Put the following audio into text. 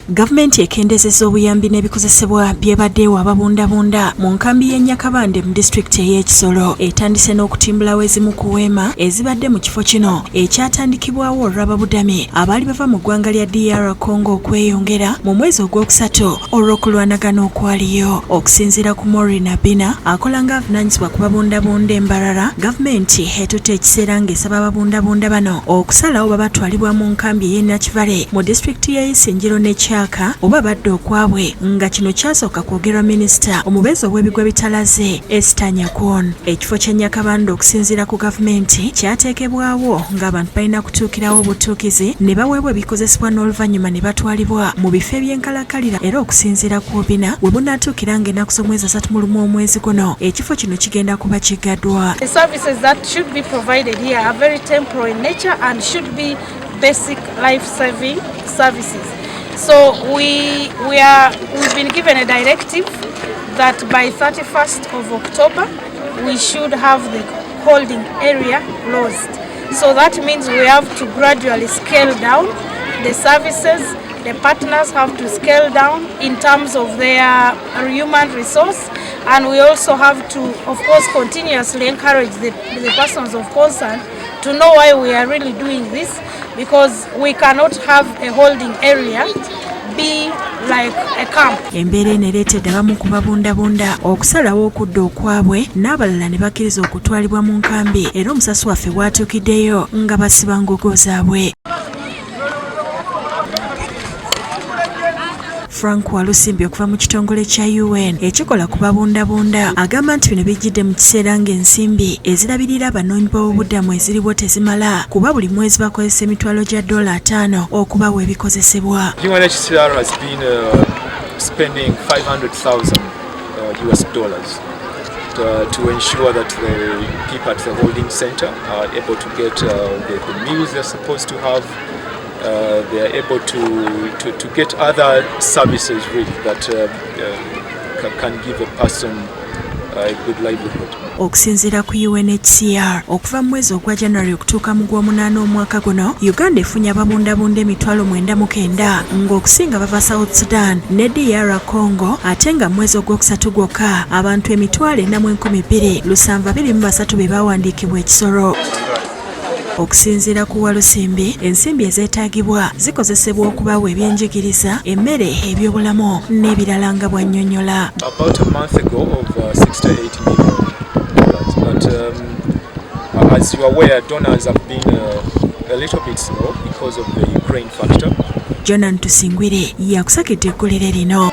Gavumenti ekendezezza obuyambi n'ebikozesebwa byebaddeewo ababundabunda mu nkambi y'e Nyakabande mu disitulikiti ey'e Kisoro etandise n'okutimbulawo ezimu ku weema ezibadde mu kifo kino ekyatandikibwawo olw'ababudami abaali bava mu ggwanga lya DR Congo okweyongera mu mwezi ogwokusatu olw'okulwanagana okwaliyo. Okusinziira ku Morina Bina akola ng'avunaanyizibwa ku babundabunda embalala, gavumenti etutte ekiseera ng'esaba ababundabunda bano okusalawo babatwalibwa mu nkambi y'e Nakivale mu disitulikiti y'e Isingiro n'Ekyaka oba badde okwabwe, nga kino kyasooka kwogerwa minisita omubeezi ow'ebigwa bitalaze Esther Nyakwon. Ekifo kya Nyakabande okusinziira ku gavumenti kyateekebwawo ng'abantu balina kutuukirawo obutuukizi ne baweebwa ebikozesebwa n'oluvannyuma ne batwalibwa mu bifo eby'enkalakalira, era okusinziira ku Bina Webunaatuukira ng'ennaku z'omwezi 31 omwezi guno ekifo kino kigenda kuba kiggaddwa. The services that should be provided here are very temporary in nature and should be basic life-saving services. So we've been given a directive that by 31st of October we should have the holding area closed. So that means we have to gradually scale down the services. The partners have to scale down in terms of their human resource, and we also have to, of course, continuously encourage the persons of concern to know why we are really doing this, because we cannot have a holding area be like a camp. Embeera eno ereetedde abamu ku babundabunda okusalawo okudda okwabwe n'abalala ne bakkiriza okutwalibwa mu nkambi, era omusasi waffe waatuukiddeyo nga basiba engugu zaabwe. Frank Walusimbi okuva mu kitongole kya UN ekikola ku babundabunda agamba nti bino bijjidde mu kiseera ng'ensimbi ezirabirira abanoonyi boobubudamu eziriwo tezimala, kuba buli mwezi bakozesa emitwalo gya $5 okubawa ebikozesebwa. UNHCR has been spending $500,000 to ensure that the people at the holding center are able to get the meals they're supposed to have. They are able to get other services really that can give a person a good livelihood. Okusinziira ku UNHCR okuva mu mwezi ogwa January okutuuka mu gw'omunaana omwaka guno, Uganda efunye ababundabunda emitwalo 99 ng'okusinga bava South Sudan ne DR Congo, ate nga mwezi ogwokusatu gwokka abantu emitwalo 4,273 be baawandiikibwa e Kisoro. Okusinziira ku Walusimbi, ensimbi ezeetaagibwa zikozesebwa okubawa ebyenjigiriza, emmere, ebyobulamu n'ebirala nga bw'annyonnyola. About a month ago of $68 million, but as you are aware, donors have been a little bit slow because of the Ukraine factor. Jonan Tusingwire yakusakidde eggulire lino.